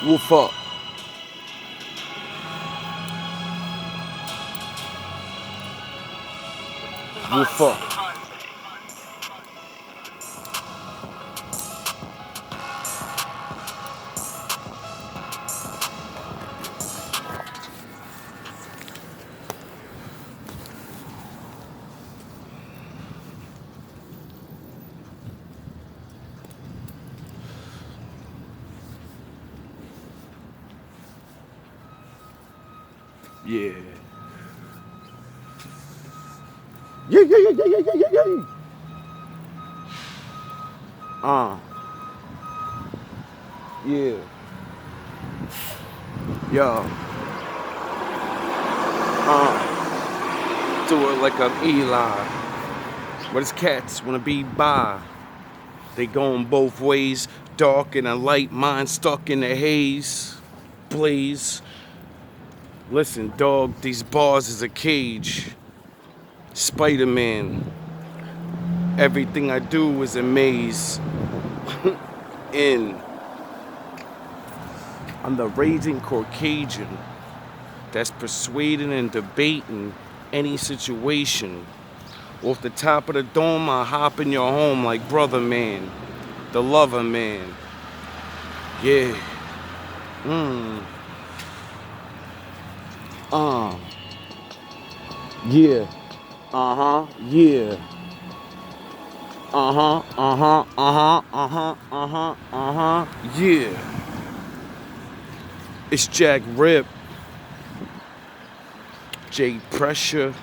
Woof up. Woof up. Yeah. Yeah, yeah, yeah, yeah, yeah, yeah, yeah, yeah. Yeah. Yo. Do it like I'm Eli. But his cats wanna be by. They going both ways. Dark and a light, mind stuck in the haze. Blaze. Listen, dog, these bars is a cage. Spider-Man. Everything I do is a maze. In. I'm the raging Caucasian that's persuading and debating any situation. Off the top of the dome, I hop in your home like brother man, the lover man. Yeah. Uh. Yeah. Uh-huh. Yeah. Uh-huh. Uh-huh. Uh-huh. Uh-huh. Uh-huh. Uh-huh. Yeah. It's Jack Rip. J Pressure.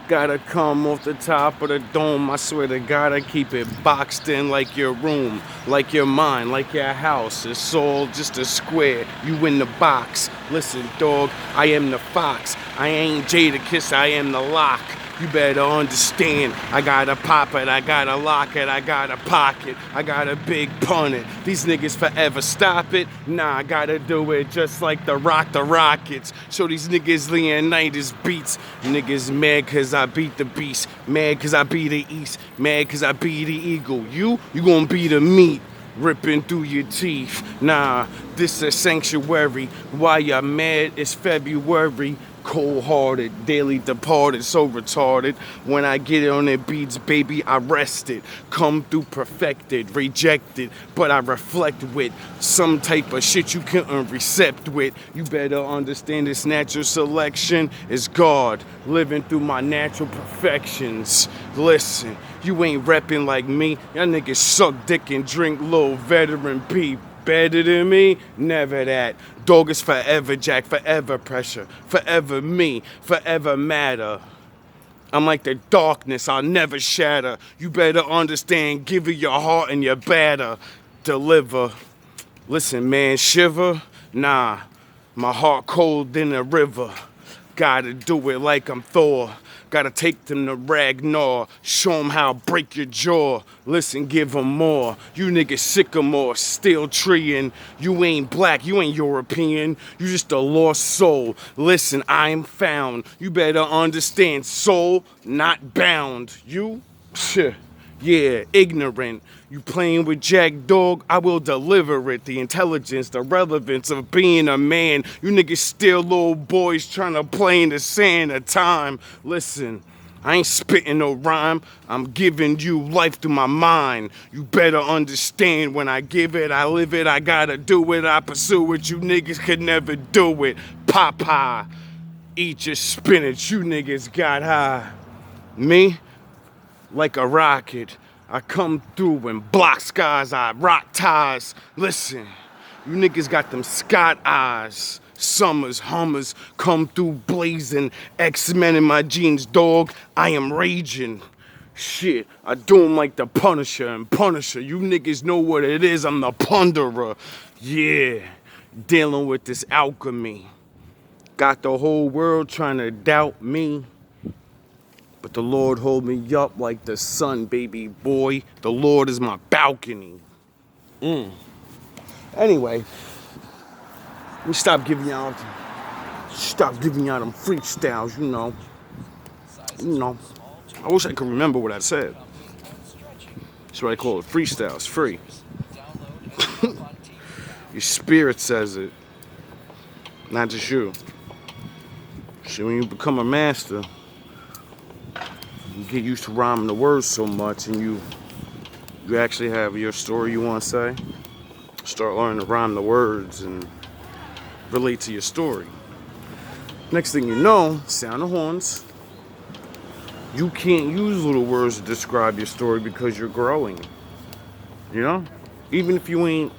Gotta come off the top of the dome. I swear to God, I keep it boxed in like your room, like your mind, like your house. It's all just a square. You in the box. Listen, dog, I am the fox. I ain't Jadakiss, I am the lock. You better understand. I gotta pop it, I gotta lock it, I gotta pocket, I gotta big pun it. These niggas forever stop it. Nah, I gotta do it just like the Rockets. Show these niggas Leonidas beats. Niggas mad cause I beat the beast. Mad cause I beat the east. Mad cause I beat the eagle. You gonna be the meat. Ripping through your teeth. Nah, this a sanctuary. Why y'all mad? It's February. Cold-hearted, daily departed, so retarded. When I get it on their beats, baby, I rest it. Come through perfected, rejected, but I reflect with some type of shit you couldn't recept with. You better understand this natural selection is God living through my natural perfections. Listen, you ain't repping like me. Y'all niggas suck dick and drink little veteran pee. Better than me? Never that. Dog is forever Jack, forever pressure, forever me, forever matter. I'm like the darkness, I'll never shatter. You better understand, give it your heart and your batter. Deliver. Listen, man, shiver? Nah, my heart cold than a river. Gotta do it like I'm Thor. Gotta take them to Ragnar. Show them how I break your jaw. Listen, give them more. You niggas sycamore, still treeing. You ain't black, you ain't European. You just a lost soul. Listen, I'm found. You better understand, soul not bound. You? Yeah, ignorant. You playing with Jack Dog, I will deliver it. The intelligence, the relevance of being a man. You niggas still little boys trying to play in the sand of time. Listen, I ain't spitting no rhyme. I'm giving you life through my mind. You better understand when I give it, I live it, I gotta do it, I pursue it. You niggas could never do it. Popeye, eat your spinach. You niggas got high. Me? Like a rocket. I come through and block skies, I rock ties. Listen, you niggas got them Scott eyes. Summers, Hummers, come through blazing. X-Men in my jeans, dog, I am raging. Shit, I do 'em like the Punisher and Punisher. You niggas know what it is, I'm the plunderer. Yeah, dealing with this alchemy. Got the whole world trying to doubt me. But the Lord hold me up like the sun, baby boy. The Lord is my balcony. Anyway, let me stop giving y'all them freestyles, you know. You know. I wish I could remember what I said. That's what I call it. Freestyles, free. Your spirit says it, not just you. So when you become a master, you get used to rhyming the words so much, and you actually have your story you want to say. Start learning to rhyme the words and relate to your story. Next thing you know, sound the horns. You can't use little words to describe your story because you're growing. You know? Even if you ain't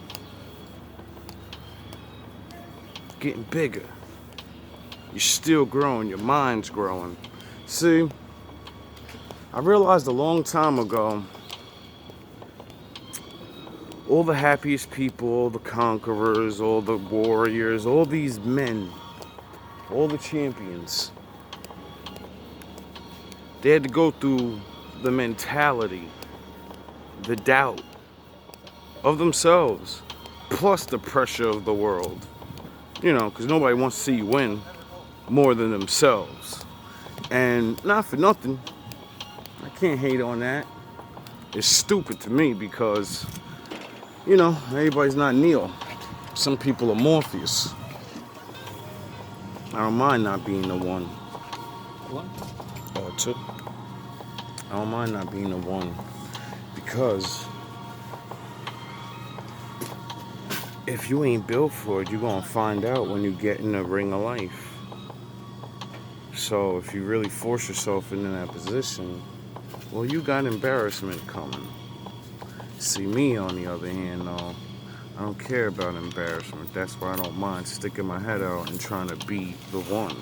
getting bigger, you're still growing. Your mind's growing. See, I realized a long time ago, all the happiest people, all the conquerors, all the warriors, all these men, all the champions, they had to go through the mentality, the doubt of themselves, plus the pressure of the world. You know, because nobody wants to see you win more than themselves. And not for nothing, I can't hate on that. It's stupid to me because, you know, everybody's not Neo. Some people are Morpheus. I don't mind not being the one. One? Or two. I don't mind not being the one. Because if you ain't built for it, you're going to find out when you get in the ring of life. So if you really force yourself into that position, well, you got embarrassment coming. See, me, on the other hand, though, I don't care about embarrassment. That's why I don't mind sticking my head out and trying to be the one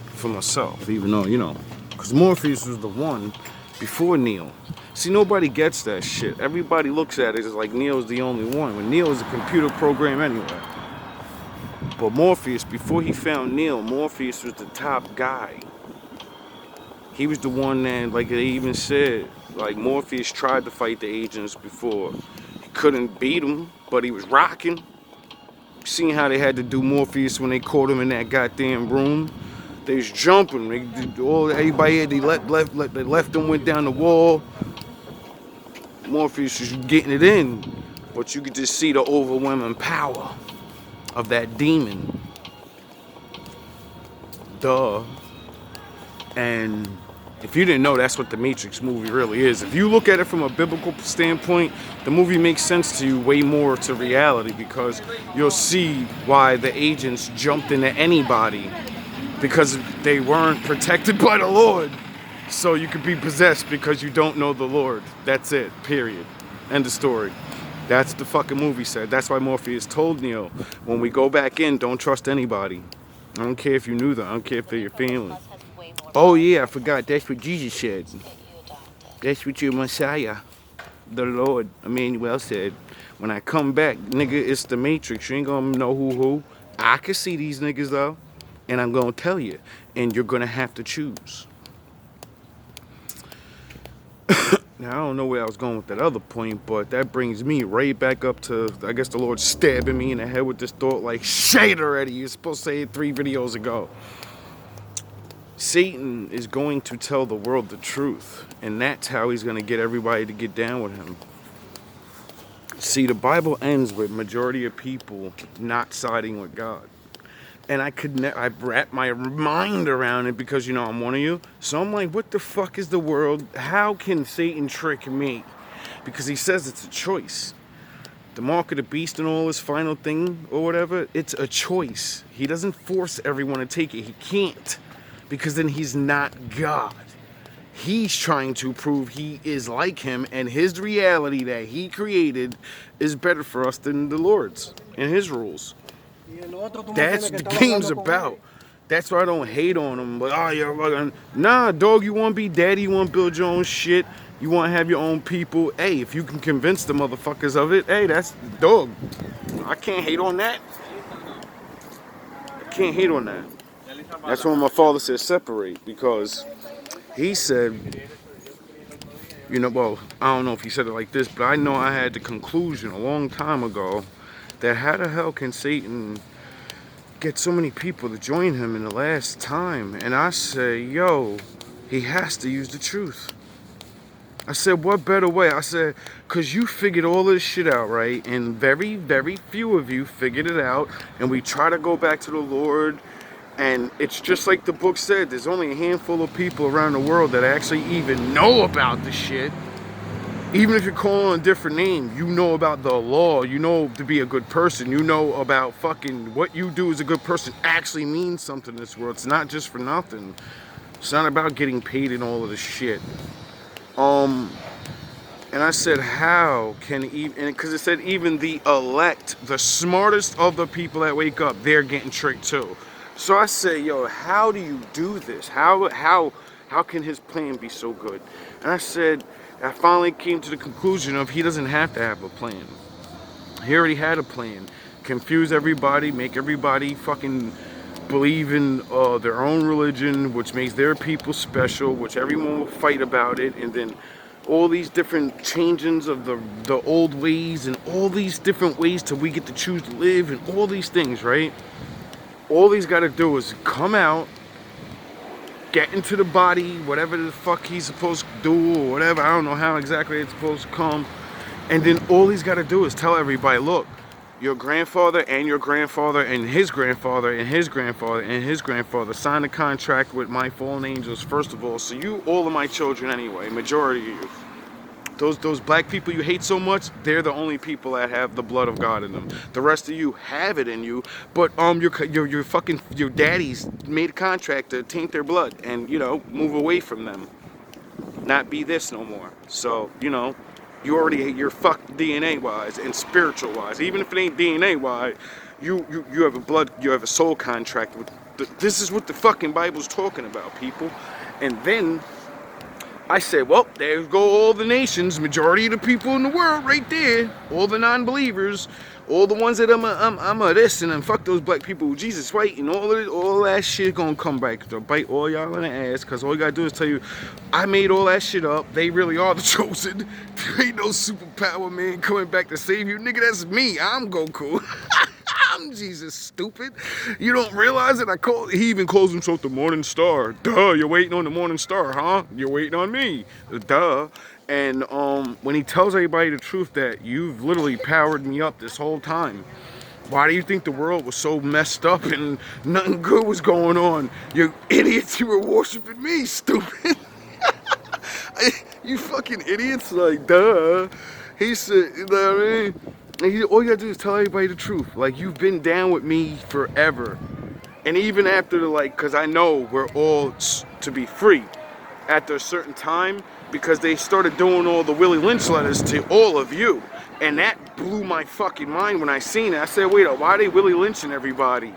for myself, even though, you know, because Morpheus was the one before Neo. See, nobody gets that shit. Everybody looks at it as like Neo's the only one, when Neo's a computer program anyway. But Morpheus, before he found Neo, Morpheus was the top guy. He was the one that, like they even said, like Morpheus tried to fight the agents before. He couldn't beat them, but he was rocking. Seeing how they had to do Morpheus when they caught him in that goddamn room. They was jumping. Everybody they left them, went down the wall. Morpheus was getting it in, but you could just see the overwhelming power of that demon. Duh. And if you didn't know, that's what the Matrix movie really is. If you look at it from a biblical standpoint, the movie makes sense to you way more to reality, because you'll see why the agents jumped into anybody, because they weren't protected by the Lord. So you could be possessed because you don't know the Lord. That's it, period. End of story. That's the fucking movie said. That's why Morpheus told Neo, when we go back in, don't trust anybody. I don't care if you knew them. I don't care if they're your family. Oh yeah, I forgot. That's what Jesus said. That's what your Messiah, the Lord, Emmanuel, said. When I come back, nigga, it's the Matrix. You ain't gonna know who. I can see these niggas though, and I'm gonna tell you, and you're gonna have to choose. Now, I don't know where I was going with that other point, but that brings me right back up to, I guess, the Lord stabbing me in the head with this thought like, say it already. You're supposed to say it 3 videos ago. Satan is going to tell the world the truth, and that's how he's going to get everybody to get down with him. See, the Bible ends with majority of people not siding with God. And I wrap my mind around it because, you know, I'm one of you. So I'm like, what the fuck is the world? How can Satan trick me? Because he says it's a choice. The mark of the beast and all his final thing or whatever, it's a choice. He doesn't force everyone to take it. He can't. Because then he's not God. He's trying to prove he is like him, and his reality that he created is better for us than the Lord's and his rules. That's what the game's about. That's why I don't hate on him. But, oh, you're fucking... Nah, dog, you want to be daddy, you want to build your own shit, you want to have your own people. Hey, if you can convince the motherfuckers of it, hey, that's dog. I can't hate on that. I can't hate on that. That's when my father said separate, because he said, you know, well, I don't know if he said it like this, but I know I had the conclusion a long time ago that how the hell can Satan get so many people to join him in the last time? And I say, yo, he has to use the truth. I said, what better way? I said, because you figured all this shit out, right? And very, very few of you figured it out. And we try to go back to the Lord. And it's just like the book said, there's only a handful of people around the world that actually even know about the shit. Even if you're calling a different name, you know about the law. You know to be a good person. You know about fucking what you do as a good person actually means something in this world. It's not just for nothing. It's not about getting paid and all of this shit. And I said, how can even, because it said even the elect, the smartest of the people that wake up, they're getting tricked too. So I say, yo, how do you do this? How can his plan be so good? And I said, I finally came to the conclusion of he doesn't have to have a plan. He already had a plan. Confuse everybody, make everybody fucking believe in their own religion, which makes their people special, which everyone will fight about it, and then all these different changings of the old ways and all these different ways till we get to choose to live and all these things, right? All he's got to do is come out, get into the body, whatever the fuck he's supposed to do or whatever. I don't know how exactly it's supposed to come. And then all he's got to do is tell everybody, look, your grandfather and your grandfather and his grandfather and his grandfather and his grandfather signed a contract with my fallen angels, first of all. So you all are my children anyway, majority of you. Those black people you hate so much, they're the only people that have the blood of God in them. The rest of you have it in you, but your daddies made a contract to taint their blood and, you know, move away from them. Not be this no more. So, you know, you're fucked DNA wise and spiritual wise. Even if it ain't DNA wise, you have a soul contract with this is what the fucking Bible's talking about, people. And then I said, well, there go all the nations, majority of the people in the world right there, all the non-believers, all the ones that I'm a this and fuck those black people with Jesus, right? And all that shit gonna come back to bite all y'all in the ass, because all you gotta do is tell you, I made all that shit up. They really are the chosen. There ain't no superpower man coming back to save you. Nigga, that's me. I'm Goku. I'm Jesus, stupid. You don't realize it? He even calls himself the Morning Star. Duh, you're waiting on the Morning Star, huh? You're waiting on me. Duh. And when he tells everybody the truth that you've literally powered me up this whole time, why do you think the world was so messed up and nothing good was going on? You idiots, you were worshiping me, stupid. You fucking idiots, like, duh. He said, you know what I mean? And all you gotta do is tell everybody the truth. Like, you've been down with me forever. And even after because I know we're all to be free after a certain time, because they started doing all the Willie Lynch letters to all of you. And that blew my fucking mind when I seen it. I said, wait, why are they Willie Lynching everybody?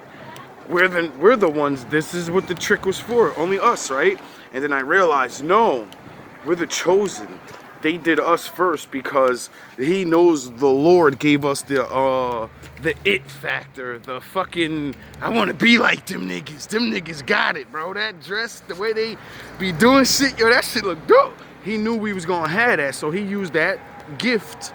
We're the ones, this is what the trick was for, only us, right? And then I realized, no, we're the chosen. They did us first because he knows the Lord gave us the it factor, the fucking, I want to be like them niggas. Them niggas got it, bro. That dress, the way they be doing shit, yo, that shit look dope. He knew we was gonna have that, so he used that gift,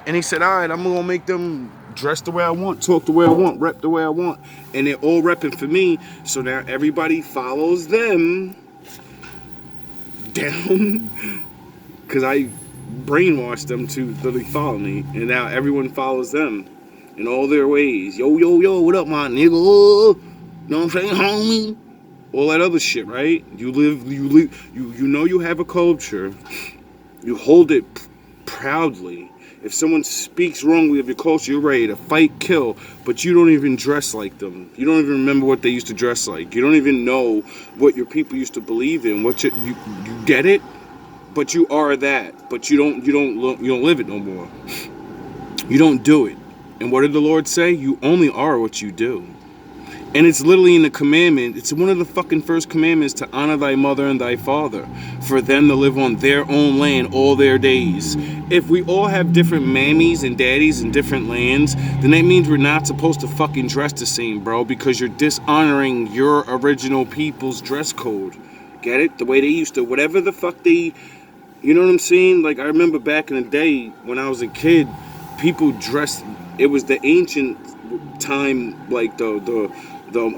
and he said, all right, I'm gonna make them dress the way I want, talk the way I want, rep the way I want, and they're all repping for me. So now everybody follows them down. Because I brainwashed them to literally follow me, and now everyone follows them in all their ways. Yo, yo, yo, what up, my nigga? Know what I'm saying, homie? All that other shit, right? You know you have a culture. You hold it proudly. If someone speaks wrongly of your culture, you're ready to fight, kill, but you don't even dress like them. You don't even remember what they used to dress like. You don't even know what your people used to believe in. You get it? But you are that. But you don't live it no more. You don't do it. And what did the Lord say? You only are what you do. And it's literally in the commandment. It's one of the fucking first commandments to honor thy mother and thy father, for them to live on their own land all their days. If we all have different mammies and daddies in different lands, then that means we're not supposed to fucking dress the same, bro, because you're dishonoring your original people's dress code. Get it? The way they used to, whatever the fuck they, you know what I'm saying? Like, I remember back in the day when I was a kid, people dressed, it was the ancient time, like the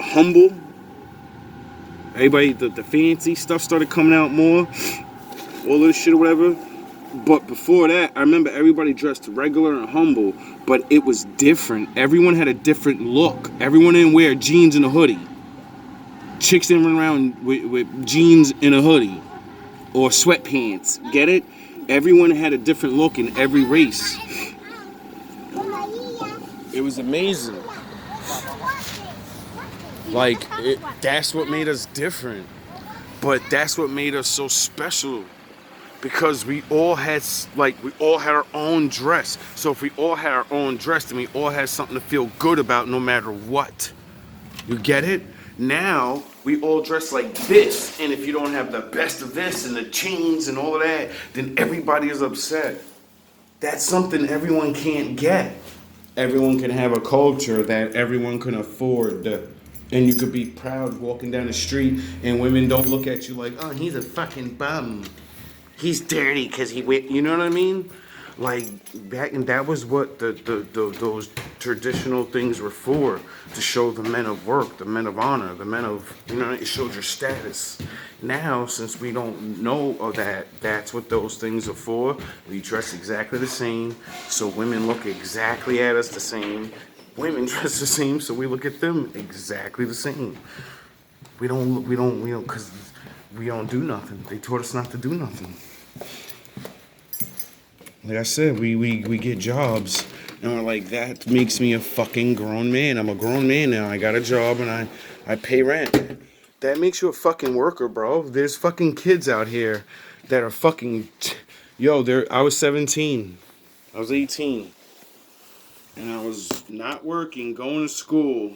humble, everybody, the fancy stuff started coming out more, all this shit or whatever. But before that, I remember everybody dressed regular and humble, but it was different. Everyone had a different look. Everyone didn't wear jeans and a hoodie. Chicks didn't run around with jeans and a hoodie or sweatpants. Get it? Everyone had a different look in every race. It was amazing. Like, that's what made us different. But that's what made us so special. Because we all had our own dress. So if we all had our own dress, then we all had something to feel good about no matter what. You get it? Now we all dress like this, and if you don't have the best of this and the chains and all of that, then everybody is upset. That's something everyone can't get. Everyone can have a culture that everyone can afford. And you could be proud walking down the street and women don't look at you like, oh, he's a fucking bum. He's dirty because you know what I mean? Like, back, and that was what those traditional things were for, to show the men of work, the men of honor, the men of, it showed your status. Now, since we don't know of that, that's what those things are for. We dress exactly the same, so women look exactly at us the same. Women dress the same, so we look at them exactly the same. We don't, because we don't do nothing. They taught us not to do nothing. Like I said, we get jobs, and we're like, that makes me a fucking grown man. I'm a grown man now. I got a job, and I pay rent. That makes you a fucking worker, bro. There's fucking kids out here that are fucking... I was 17. I was 18. And I was not working, going to school,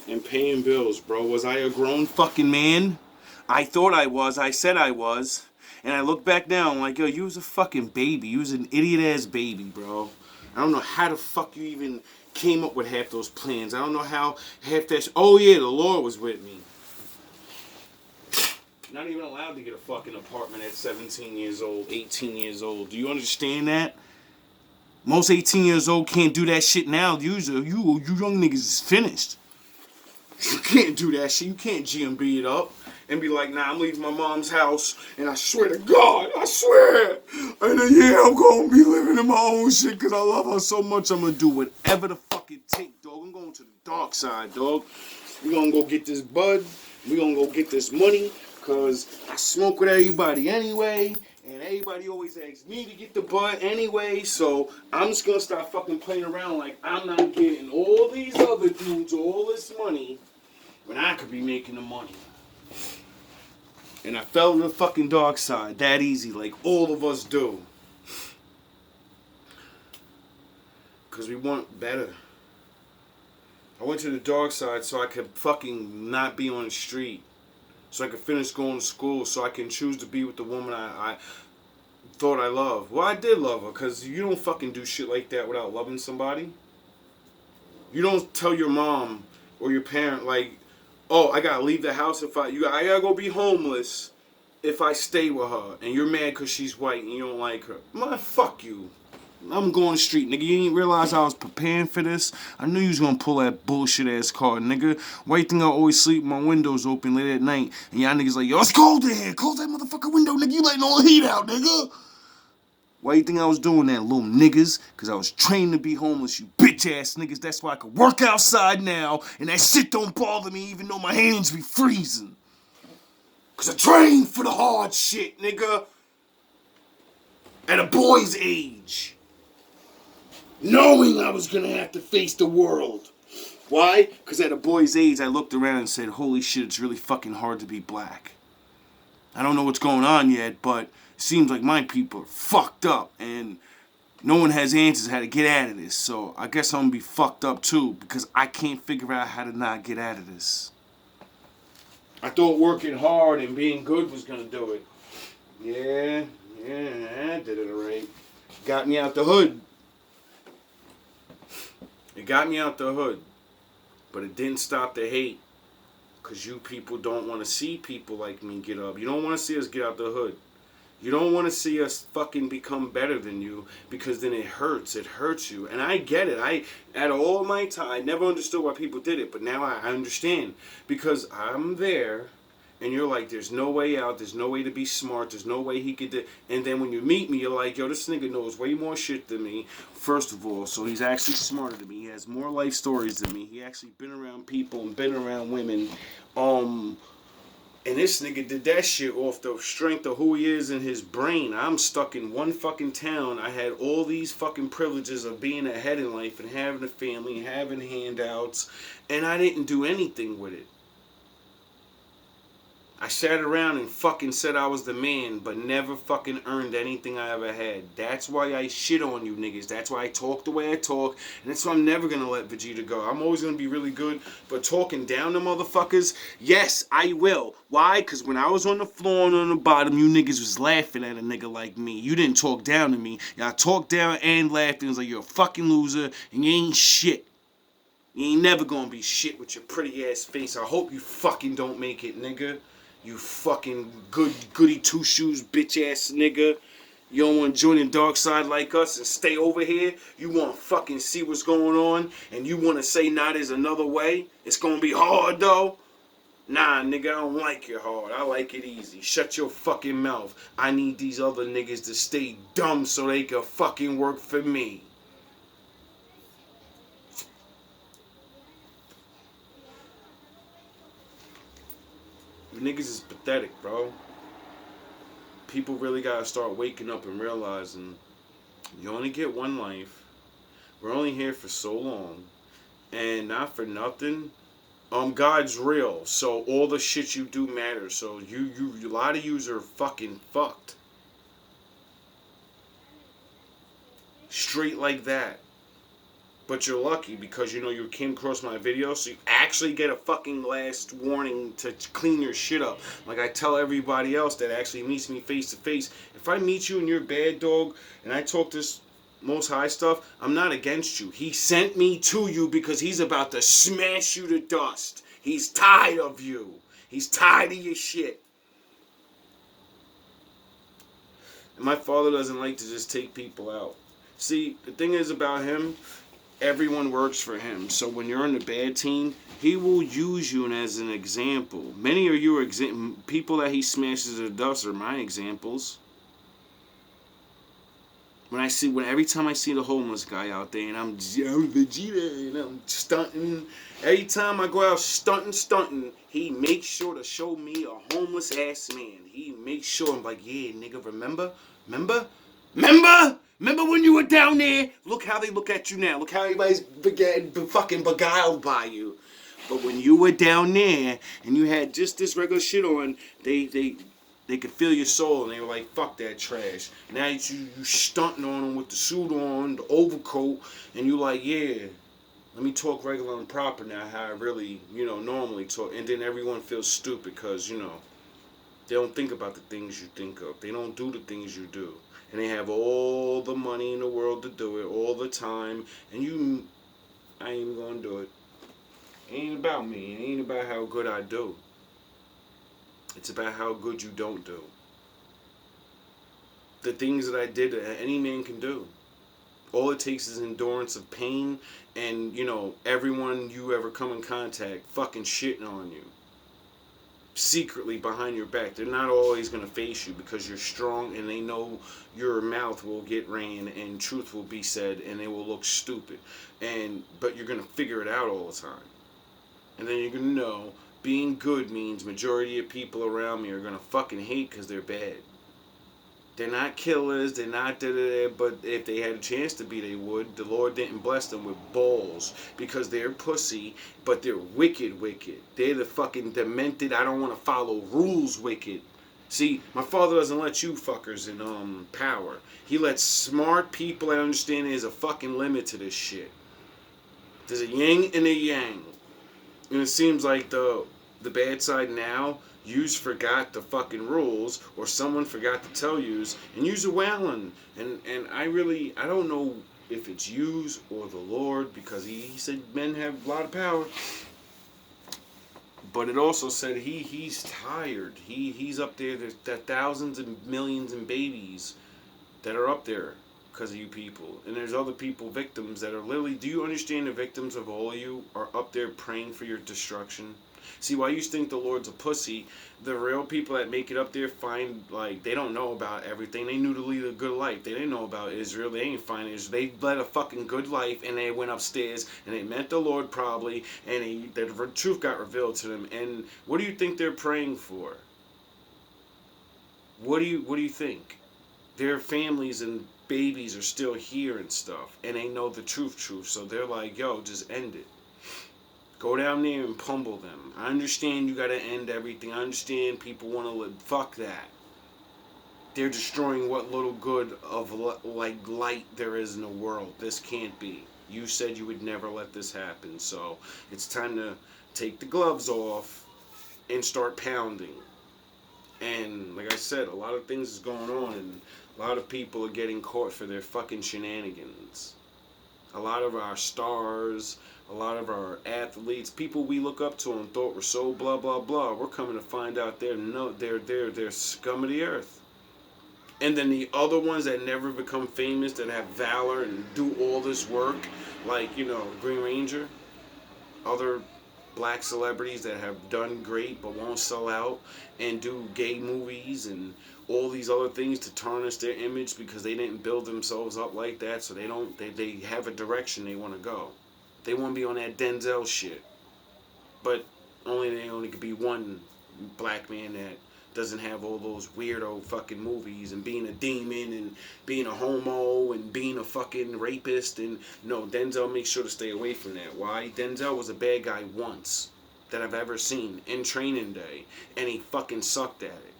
and paying bills, bro. Was I a grown fucking man? I thought I was. I said I was. And I look back now, I'm like, yo, you was a fucking baby. You was an idiot-ass baby, bro. I don't know how the fuck you even came up with half those plans. I don't know how half that... Oh, yeah, the Lord was with me. Not even allowed to get a fucking apartment at 17 years old, 18 years old. Do you understand that? Most 18 years old can't do that shit now. You young niggas is finished. You can't do that shit. You can't GMB it up and be like, nah, I'm leaving my mom's house, and I swear to God, I swear, and then, yeah, I'm gonna be living in my own shit because I love her so much. I'm gonna do whatever the fuck it take, dog. I'm going to the dark side, dog. We gonna go get this bud. We gonna go get this money because I smoke with everybody anyway, and everybody always asks me to get the bud anyway, so I'm just gonna start fucking playing around like I'm not getting all these other dudes all this money when I could be making the money. And I fell to the fucking dark side that easy, like all of us do. Because we want better. I went to the dark side so I could fucking not be on the street. So I could finish going to school, so I can choose to be with the woman I thought I loved. Well, I did love her, because you don't fucking do shit like that without loving somebody. You don't tell your mom or your parent, like, oh, I gotta leave the house I gotta go be homeless if I stay with her, and you're mad because she's white and you don't like her. Man, fuck you. I'm going to the street, nigga. You didn't realize I was preparing for this? I knew you was gonna pull that bullshit ass card, nigga. Why you think I always sleep with my windows open late at night? And y'all niggas like, yo, it's cold in here. Close that motherfucking window, nigga. You letting all the heat out, nigga. Why you think I was doing that, little niggas? Because I was trained to be homeless, you bitch ass niggas. That's why I could work outside now, and that shit don't bother me even though my hands be freezing. Because I trained for the hard shit, nigga. At a boy's age. Knowing I was going to have to face the world. Why? Because at a boy's age, I looked around and said, holy shit, it's really fucking hard to be black. I don't know what's going on yet, but it seems like my people are fucked up, and no one has answers how to get out of this. So I guess I'm going to be fucked up too, because I can't figure out how to not get out of this. I thought working hard and being good was going to do it. Yeah, I did it alright. Got me out the hood. It got me out the hood. But it didn't stop the hate. Because you people don't want to see people like me get up. You don't want to see us get out the hood. You don't want to see us fucking become better than you, because then it hurts. It hurts you. And I get it. At all my time, I never understood why people did it. But now I understand. Because I'm there, And you're like, there's no way out, there's no way to be smart, there's no way he could do. And then when you meet me, you're like, yo, this nigga knows way more shit than me, first of all. So he's actually smarter than me. He has more life stories than me. He actually been around people and been around women. And this nigga did that shit off the strength of who he is in his brain. I'm stuck in one fucking town. I had all these fucking privileges of being ahead in life and having a family, having handouts, and I didn't do anything with it. I sat around and fucking said I was the man, but never fucking earned anything I ever had. That's why I shit on you niggas. That's why I talk the way I talk. And that's why I'm never gonna let Vegeta go. I'm always gonna be really good, but talking down to motherfuckers, yes, I will. Why? Because when I was on the floor and on the bottom, you niggas was laughing at a nigga like me. You didn't talk down to me. Y'all talked down and laughed and was like, you're a fucking loser and you ain't shit. You ain't never gonna be shit with your pretty ass face. I hope you fucking don't make it, nigga. You fucking goody two shoes bitch ass nigga. You don't want to join the dark side like us and stay over here. You want to fucking see what's going on and you want to say nah, there's another way. It's gonna be hard though. Nah, nigga, I don't like it hard. I like it easy. Shut your fucking mouth. I need these other niggas to stay dumb so they can fucking work for me. You niggas is pathetic, bro. People really gotta start waking up and realizing you only get one life. We're only here for so long. And not for nothing. God's real. So all the shit you do matters. So a lot of yous are fucking fucked. Straight like that. But you're lucky because you came across my video, so you actually get a fucking last warning to clean your shit up. Like I tell everybody else that actually meets me face to face, if I meet you and you're bad, dog, and I talk this Most High stuff, I'm not against you. He sent me to you because he's about to smash you to dust. He's tired of you. He's tired of your shit. And my father doesn't like to just take people out. See, the thing is about him, everyone works for him. So when you're on the bad team, he will use you as an example. Many of you people that he smashes to dust are my examples. Every time I see the homeless guy out there and I'm Vegeta and I'm stunting, every time I go out stunting, he makes sure to show me a homeless ass man. He makes sure I'm like, yeah, nigga, remember when you were down there? Look how they look at you now. Look how everybody's fucking beguiled by you. But when you were down there and you had just this regular shit on, they could feel your soul and they were like, fuck that trash. Now you stunting on them with the suit on, the overcoat, and you like, yeah, let me talk regular and proper now how I really, normally talk. And then everyone feels stupid because, they don't think about the things you think of. They don't do the things you do. And they have all the money in the world to do it all the time. And I ain't even gonna do it. It ain't about me. It ain't about how good I do. It's about how good you don't do. The things that I did, any man can do. All it takes is endurance of pain and, everyone you ever come in contact fucking shitting on you. Secretly behind your back. They're not always going to face you because you're strong and they know your mouth will get ran and truth will be said and they will look stupid. But you're going to figure it out all the time. And then you're going to know being good means majority of people around me are going to fucking hate because they're bad. They're not killers, they're not da-da-da, but if they had a chance to be, they would. The Lord didn't bless them with balls because they're pussy, but they're wicked. They're the fucking demented, I don't want to follow rules wicked. See, my father doesn't let you fuckers in power. He lets smart people that understand there's a fucking limit to this shit. There's a yin and a yang. And it seems like the bad side now, yous forgot the fucking rules, or someone forgot to tell yous, and yous are wailing. And I don't know if it's yous or the Lord, because he said men have a lot of power. But it also said he's tired. He's up there. There's thousands and millions and babies that are up there because of you people. And there's other people, victims, that are literally, do you understand the victims of all of you are up there praying for your destruction? See, why you think the Lord's a pussy? The real people that make it up there find, like, they don't know about everything. They knew to lead a good life. They didn't know about Israel. They ain't find Israel. They led a fucking good life, and they went upstairs and they met the Lord probably, and the truth got revealed to them. And what do you think they're praying for? What do you think? Their families and babies are still here and stuff, and they know the truth. So they're like, yo, just end it. Go down there and pummel them. I understand you gotta end everything. I understand people want to live. Fuck that. They're destroying what little good of like light there is in the world. This can't be. You said you would never let this happen, so it's time to take the gloves off and start pounding. And like I said, a lot of things is going on, and a lot of people are getting caught for their fucking shenanigans. A lot of our stars, a lot of our athletes, people we look up to and thought were so blah blah blah, we're coming to find out they're scum of the earth. And then the other ones that never become famous, that have valor and do all this work, like, you know, Green Ranger, other black celebrities that have done great but won't sell out and do gay movies and all these other things to tarnish their image because they didn't build themselves up like that, so they have a direction they want to go. They want to be on that Denzel shit. But they only could be one black man that doesn't have all those weirdo fucking movies and being a demon and being a homo and being a fucking rapist. And no, Denzel makes sure to stay away from that. Why? Denzel was a bad guy once that I've ever seen in Training Day, and he fucking sucked at it.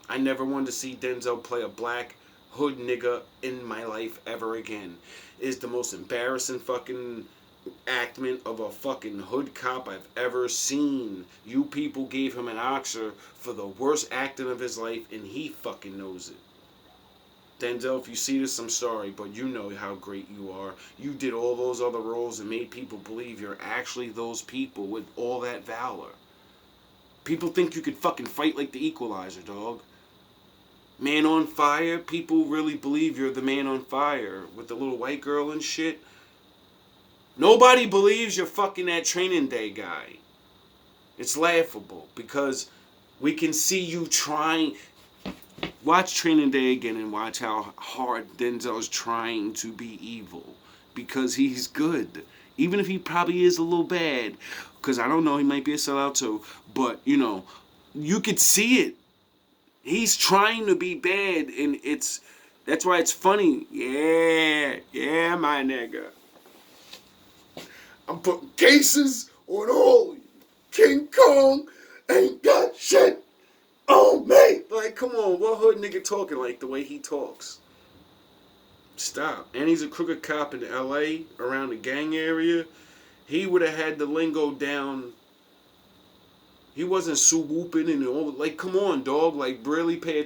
I never wanted to see Denzel play a black hood nigga in my life ever again. It is the most embarrassing fucking actment of a fucking hood cop I've ever seen. You people gave him an Oscar for the worst acting of his life, and he fucking knows it. Denzel, if you see this, I'm sorry, but you know how great you are. You did all those other roles and made people believe you're actually those people with all that valor. People think you could fucking fight like the Equalizer, dog. Man on Fire, people really believe you're the Man on Fire with the little white girl and shit. Nobody believes you're fucking that Training Day guy. It's laughable because we can see you trying. Watch Training Day again and watch how hard Denzel's trying to be evil because he's good. Even if he probably is a little bad, because I don't know, he might be a sellout too, but you know, you could see it. He's trying to be bad, and that's why it's funny. Yeah, my nigga. I'm putting cases on all you. King Kong ain't got shit on me. Like, come on, what hood nigga talking like the way he talks? Stop. And he's a crooked cop in LA around the gang area. He would have had the lingo down. He wasn't swooping and all. Like, come on, dog. Like, really pay attention.